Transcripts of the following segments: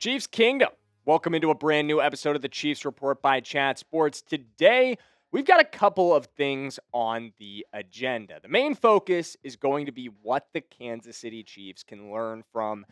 Chiefs Kingdom. Welcome into a brand new episode of the Chiefs Report by Chat Sports. Today, we've got a couple of things on the agenda. The main focus is going to be what the Kansas City Chiefs can learn from,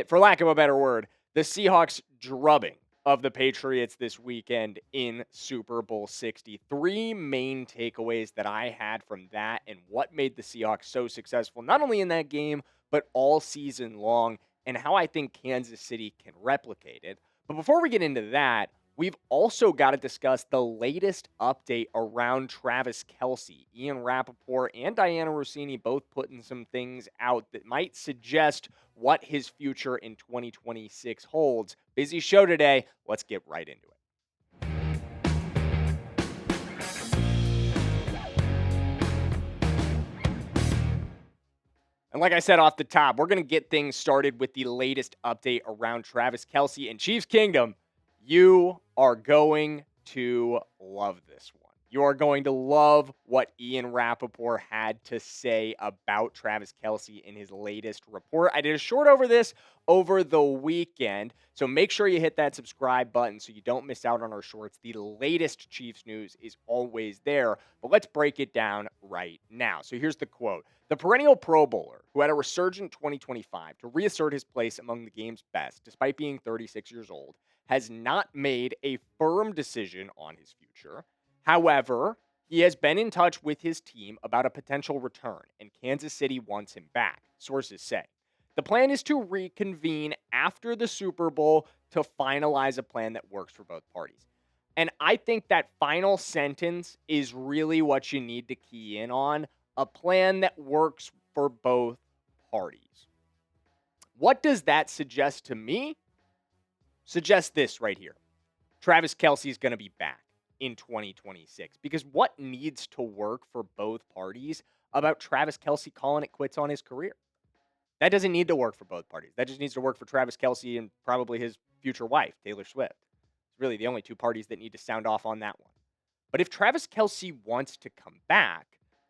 for lack of a better word, the Seahawks drubbing of the Patriots this weekend in Super Bowl 60. Three main takeaways that I had from that and what made the Seahawks so successful, not only in that game, but all season long, and how I think Kansas City can replicate it. But before we get into that, we've also got to discuss the latest update around Travis Kelce. Ian Rapoport and Diana Rossini both putting some things out that might suggest what his future in 2026 holds. Busy show today. Let's get right into it. And like I said off the top, we're going to get things started with the latest update around Travis Kelce and Chiefs Kingdom. You are going to love this one. You are going to love what Ian Rapoport had to say about Travis Kelce in his latest report. I did a short over this over the weekend, so make sure you hit that subscribe button so you don't miss out on our shorts. The latest Chiefs news is always there, but let's break it down right now. So here's the quote. The perennial Pro Bowler, who had a resurgent 2025 to reassert his place among the game's best, despite being 36 years old, has not made a firm decision on his future. However, he has been in touch with his team about a potential return, and Kansas City wants him back, sources say. The plan is to reconvene after the Super Bowl to finalize a plan that works for both parties. And I think that final sentence is really what you need to key in on, a plan that works for both parties. What does that suggest to me? Suggest this right here. Travis Kelce is going to be back in 2026. Because what needs to work for both parties about Travis Kelce calling it quits on his career? That doesn't need to work for both parties. That just needs to work for Travis Kelce and probably his future wife, Taylor Swift. It's really the only two parties that need to sound off on that one. But if Travis Kelce wants to come back,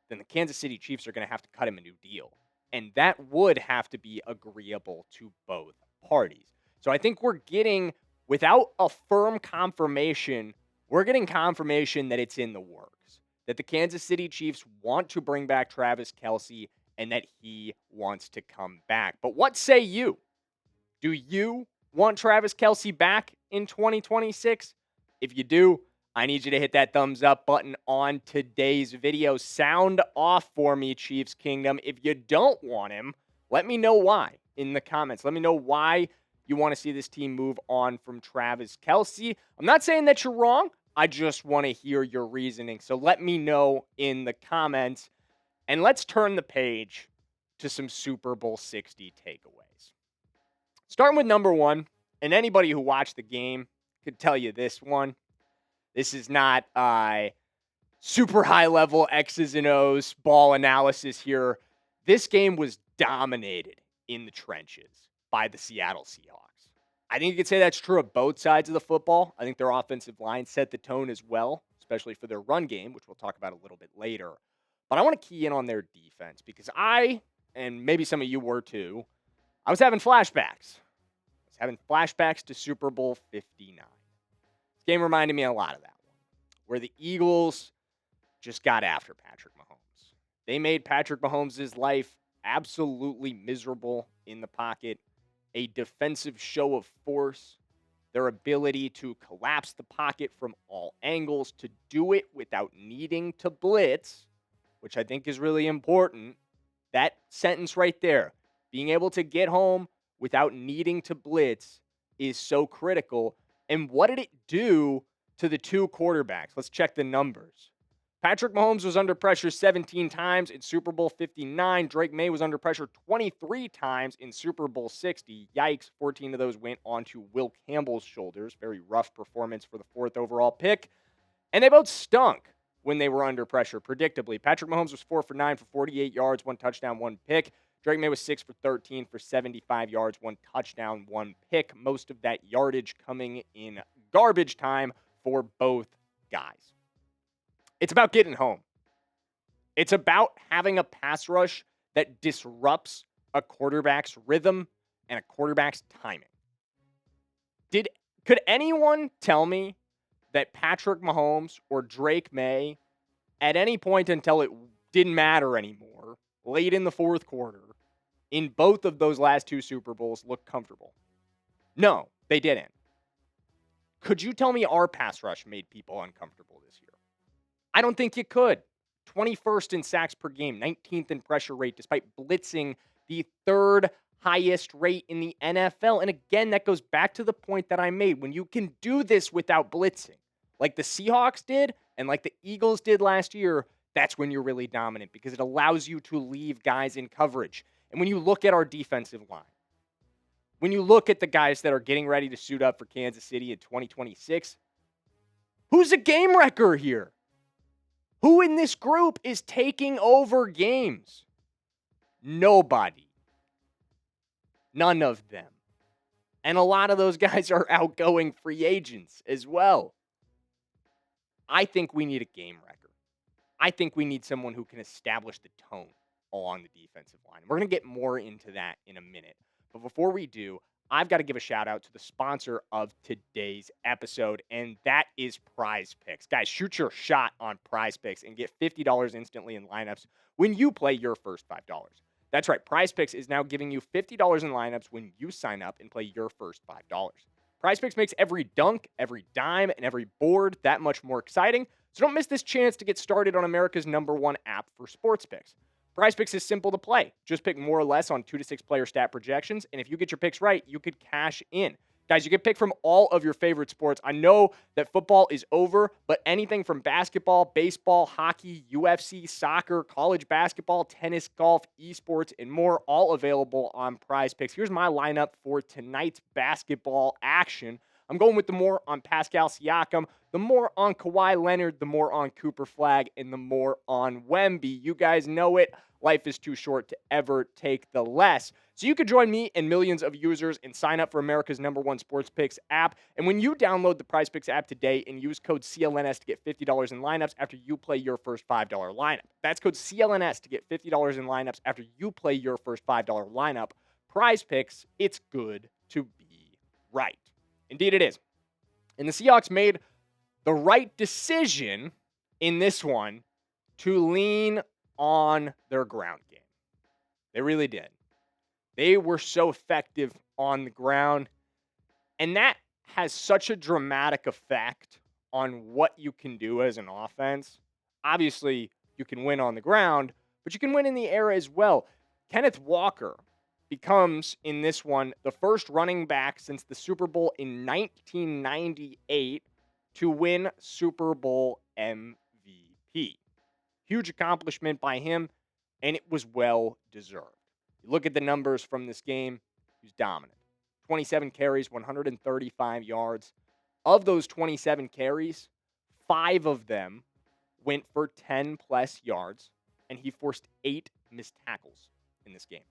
then the Kansas City Chiefs are going to have to cut him a new deal. And that would have to be agreeable to both parties. So I think we're getting, without a firm confirmation, we're getting confirmation that it's in the works, that the Kansas City Chiefs want to bring back Travis Kelce and that he wants to come back. But what say you? Do you want Travis Kelce back in 2026? If you do, I need you to hit that thumbs up button on today's video. Sound off for me, Chiefs Kingdom. If you don't want him, let me know why in the comments. Let me know why you want to see this team move on from Travis Kelce. I'm not saying that you're wrong. I just want to hear your reasoning. So let me know in the comments. And let's turn the page to some Super Bowl 60 takeaways. Starting with number one, and anybody who watched the game could tell you this one. This is not super high-level X's and O's ball analysis here. This game was dominated in the trenches by the Seattle Seahawks. I think you could say that's true of both sides of the football. I think their offensive line set the tone as well, especially for their run game, which we'll talk about a little bit later. But I want to key in on their defense because I, and maybe some of you were too, I was having flashbacks. To Super Bowl 59. This game reminded me a lot of that one, where the Eagles just got after Patrick Mahomes. They made Patrick Mahomes' life absolutely miserable in the pocket, a defensive show of force, their ability to collapse the pocket from all angles, to do it without needing to blitz, which I think is really important. That sentence right there, being able to get home without needing to blitz, is so critical. And what did it do to the two quarterbacks? Let's check the numbers. Patrick Mahomes was under pressure 17 times in Super Bowl 59. Drake Maye was under pressure 23 times in Super Bowl 60. Yikes, 14 of those went onto Will Campbell's shoulders. Very rough performance for the fourth overall pick. And they both stunk when they were under pressure, predictably. Patrick Mahomes was 4 for 9 for 48 yards, 1 touchdown, 1 pick. Drake Maye was 6 for 13 for 75 yards, 1 touchdown, 1 pick. Most of that yardage coming in garbage time for both guys. It's about getting home. It's about having a pass rush that disrupts a quarterback's rhythm and a quarterback's timing. Could anyone tell me that Patrick Mahomes or Drake Maye, at any point until it didn't matter anymore, late in the fourth quarter, in both of those last two Super Bowls, looked comfortable? No, they didn't. Could you tell me our pass rush made people uncomfortable this year? I don't think you could. 21st in sacks per game, 19th in pressure rate, despite blitzing the third highest rate in the NFL. And again, that goes back to the point that I made. When you can do this without blitzing, like the Seahawks did and like the Eagles did last year, that's when you're really dominant because it allows you to leave guys in coverage. And when you look at our defensive line, when you look at the guys that are getting ready to suit up for Kansas City in 2026, who's a game wrecker here? Who in this group is taking over games? Nobody. None of them. And a lot of those guys are outgoing free agents as well. I think we need a game wrecker. I think we need someone who can establish the tone along the defensive line. We're going to get more into that in a minute. But before we do, I've got to give a shout out to the sponsor of today's episode, and that is Prize Picks. Guys, shoot your shot on Prize Picks and get $50 instantly in lineups when you play your first $5. That's right, Prize Picks is now giving you $50 in lineups when you sign up and play your first $5. Prize Picks makes every dunk, every dime, and every board that much more exciting, so don't miss this chance to get started on America's #1 app for sports picks. Prize Picks is simple to play. Just pick more or less on 2 to 6 player stat projections, and if you get your picks right, you could cash in. Guys, you can pick from all of your favorite sports. I know that football is over, but anything from basketball, baseball, hockey, UFC, soccer, college basketball, tennis, golf, esports, and more, all available on Prize Picks. Here's my lineup for tonight's basketball action. I'm going with the more on Pascal Siakam, the more on Kawhi Leonard, the more on Cooper Flag, and the more on Wemby. You guys know it. Life is too short to ever take the less. So you could join me and millions of users and sign up for America's #1 sports picks app. And when you download the Prize Picks app today and use code CLNS to get $50 in lineups after you play your first $5 lineup. That's code CLNS to get $50 in lineups after you play your first $5 lineup. Prize Picks, it's good to be right. Indeed it is. And the Seahawks made the right decision in this one to lean on their ground game. They really did. They were so effective on the ground, and that has such a dramatic effect on what you can do as an offense. Obviously, you can win on the ground, but you can win in the air as well. Kenneth Walker becomes, in this one, the first running back since the Super Bowl in 1998 to win Super Bowl MVP. Huge accomplishment by him, and it was well deserved. You look at the numbers from this game, he was dominant. 27 carries, 135 yards. Of those 27 carries, 5 of them went for 10-plus yards, and he forced 8 missed tackles in this game.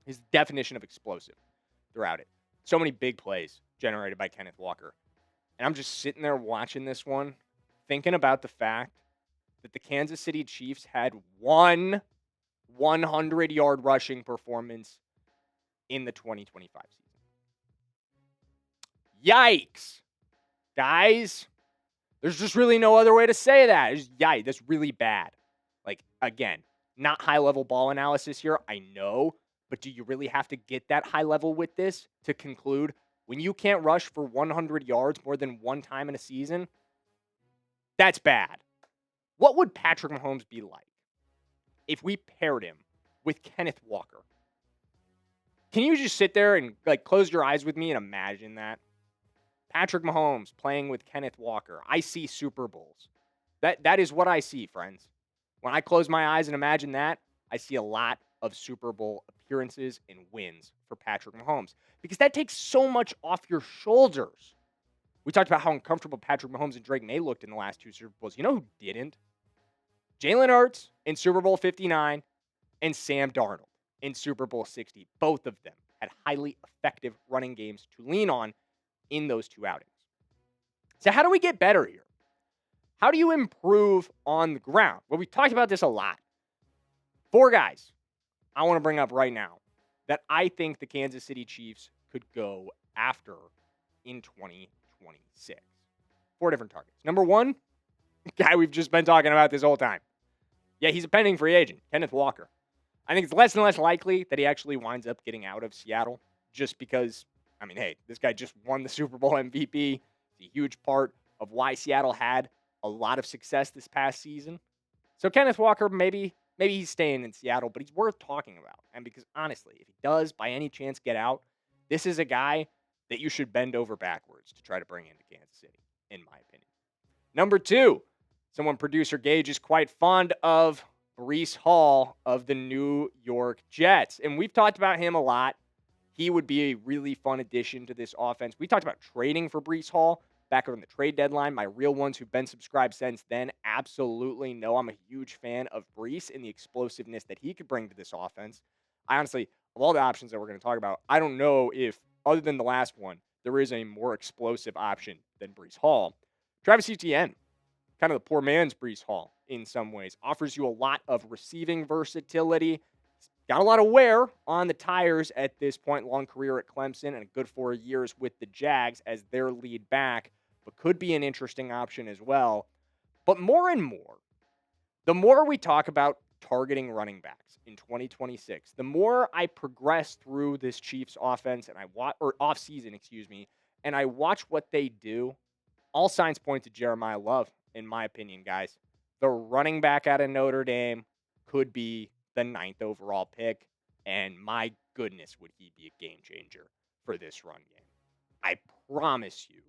His definition of explosive throughout it. So many big plays generated by Kenneth Walker. And I'm just sitting there watching this one, thinking about the fact that the Kansas City Chiefs had one 100-yard rushing performance in the 2025 season. Yikes. Guys, there's just really no other way to say that. It's yikes. That's really bad. Like, again, not high-level ball analysis here, I know, but do you really have to get that high level with this to conclude when you can't rush for 100 yards more than one time in a season? That's bad. What would Patrick Mahomes be like if we paired him with Kenneth Walker? Can you just sit there and close your eyes with me and imagine that? Patrick Mahomes playing with Kenneth Walker. I see Super Bowls. That is what I see, friends. When I close my eyes and imagine that, I see a lot of Super Bowl appearances and wins for Patrick Mahomes because that takes so much off your shoulders. We talked about how uncomfortable Patrick Mahomes and Drake Maye looked in the last 2 Super Bowls. You know who didn't? Jalen Hurts in Super Bowl 59 and Sam Darnold in Super Bowl 60. Both of them had highly effective running games to lean on in those 2 outings. So how do we get better here? How do you improve on the ground? Well, we talked about this a lot. 4 guys I want to bring up right now that I think the Kansas City Chiefs could go after in 2026. 4 different targets. Number one, guy we've just been talking about this whole time. Yeah, he's a pending free agent, Kenneth Walker. I think it's less and less likely that he actually winds up getting out of Seattle just because, I mean, hey, this guy just won the Super Bowl MVP. It's a huge part of why Seattle had a lot of success this past season. So Kenneth Walker, maybe he's staying in Seattle, but he's worth talking about. And because honestly, if he does by any chance get out, this is a guy that you should bend over backwards to try to bring into Kansas City, in my opinion. Number 2, someone producer Gage is quite fond of, Breece Hall of the New York Jets. And we've talked about him a lot. He would be a really fun addition to this offense. We talked about trading for Breece Hall back on the trade deadline. My real ones who've been subscribed since then absolutely know I'm a huge fan of Breece and the explosiveness that he could bring to this offense. I honestly, of all the options that we're going to talk about, I don't know if, other than the last one, there is a more explosive option than Breece Hall. Travis Etienne, kind of the poor man's Breece Hall in some ways, offers you a lot of receiving versatility. Got a lot of wear on the tires at this point. Long career at Clemson and a good 4 years with the Jags as their lead back, but could be an interesting option as well. But more and more, the more we talk about targeting running backs in 2026, the more I progress through this Chiefs offense and offseason, and I watch what they do. All signs point to Jeremiah Love, in my opinion, guys. The running back out of Notre Dame could be the 9th overall pick, and my goodness, would he be a game changer for this run game. I promise you,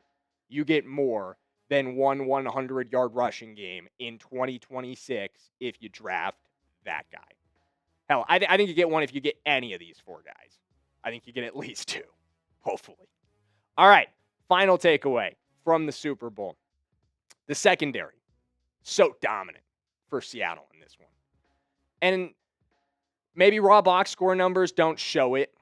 you get more than one 100-yard rushing game in 2026 if you draft that guy. Hell, I think you get one if you get any of these 4 guys. I think you get at least 2, hopefully. All right, final takeaway from the Super Bowl. The secondary, so dominant for Seattle in this one. And maybe raw box score numbers don't show it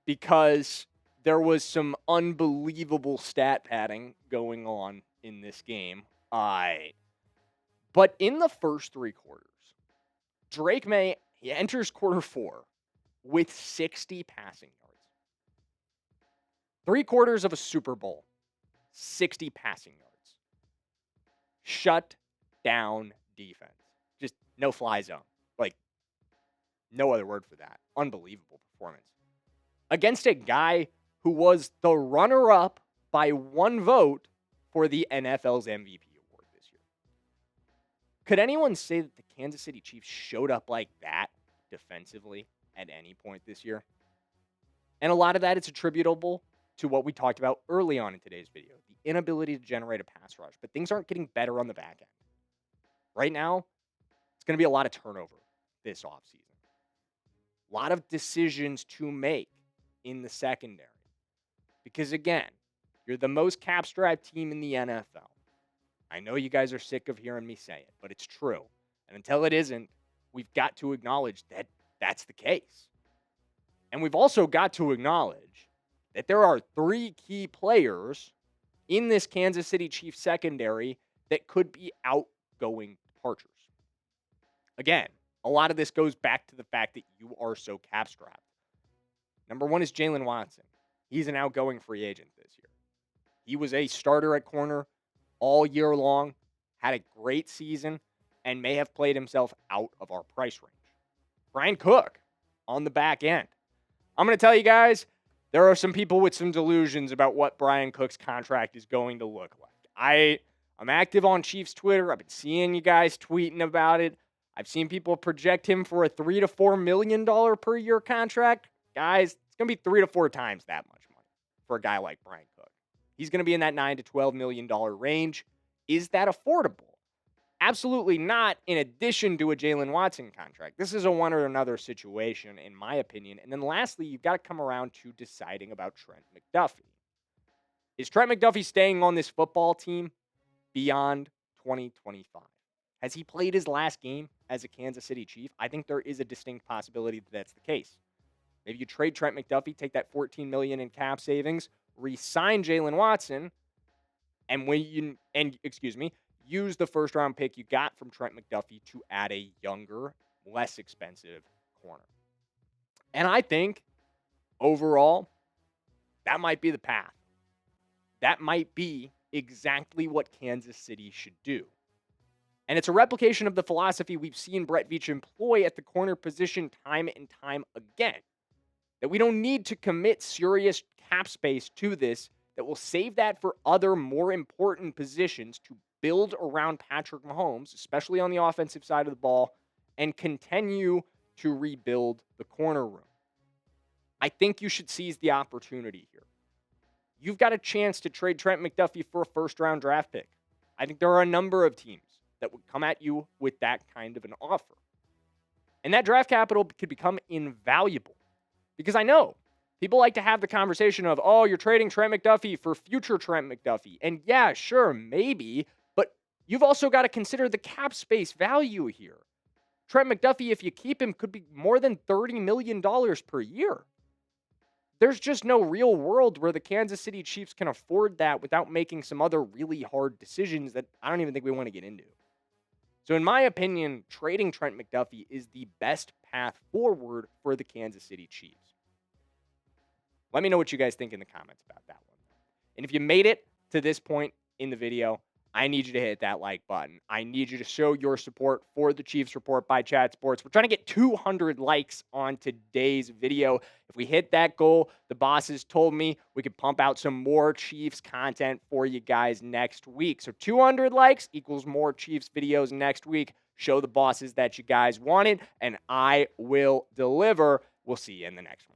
because there was some unbelievable stat padding going on in this game. But in the first 3 quarters, Drake Maye, he enters quarter 4 with 60 passing yards. 3 quarters of a Super Bowl, 60 passing yards. Shut down defense. Just no fly zone. Like, no other word for that. Unbelievable performance. Against a guy who was the runner-up by 1 vote for the NFL's MVP award this year. Could anyone say that the Kansas City Chiefs showed up like that defensively at any point this year? And a lot of that is attributable to what we talked about early on in today's video, the inability to generate a pass rush. But things aren't getting better on the back end. Right now, it's going to be a lot of turnover this offseason. A lot of decisions to make in the secondary. Because again, you're the most cap-strapped team in the NFL. I know you guys are sick of hearing me say it, but it's true. And until it isn't, we've got to acknowledge that that's the case. And we've also got to acknowledge that there are 3 key players in this Kansas City Chiefs secondary that could be outgoing departures. Again, a lot of this goes back to the fact that you are so cap-strapped. Number 1 is Jalen Watson. He's an outgoing free agent this year. He was a starter at corner all year long, had a great season, and may have played himself out of our price range. Brian Cook on the back end. I'm going to tell you guys, there are some people with some delusions about what Brian Cook's contract is going to look like. I'm active on Chiefs Twitter. I've been seeing you guys tweeting about it. I've seen people project him for a $3 to $4 million per year contract. Guys, it's going to be 3 to 4 times that much money for a guy like Brian Cook. He's going to be in that $9 to $12 million range. Is that affordable? Absolutely not, in addition to a Jalen Watson contract. This is a one or another situation, in my opinion. And then lastly, you've got to come around to deciding about Trent McDuffie. Is Trent McDuffie staying on this football team beyond 2025? Has he played his last game as a Kansas City Chief? I think there is a distinct possibility that that's the case. Maybe you trade Trent McDuffie, take that $14 million in cap savings, re-sign Jalen Watson, and use the first-round pick you got from Trent McDuffie to add a younger, less expensive corner. And I think, overall, that might be the path that might be exactly what Kansas City should do. And it's a replication of the philosophy we've seen Brett Veach employ at the corner position time and time again. That we don't need to commit serious cap space to this, that will save that for other more important positions to build around Patrick Mahomes, especially on the offensive side of the ball, and continue to rebuild the corner room. I think you should seize the opportunity here. You've got a chance to trade Trent McDuffie for a first-round draft pick. I think there are a number of teams that would come at you with that kind of an offer. And that draft capital could become invaluable. Because I know people like to have the conversation of, oh, you're trading Trent McDuffie for future Trent McDuffie. And yeah, sure, maybe, but you've also got to consider the cap space value here. Trent McDuffie, if you keep him, could be more than $30 million per year. There's just no real world where the Kansas City Chiefs can afford that without making some other really hard decisions that I don't even think we want to get into. So in my opinion, trading Trent McDuffie is the best path forward for the Kansas City Chiefs. Let me know what you guys think in the comments about that one. And if you made it to this point in the video, I need you to hit that like button. I need you to show your support for the Chiefs Report by Chat Sports. We're trying to get 200 likes on today's video. If we hit that goal, the bosses told me we could pump out some more Chiefs content for you guys next week. So 200 likes equals more Chiefs videos next week. Show the bosses that you guys want it, and I will deliver. We'll see you in the next one.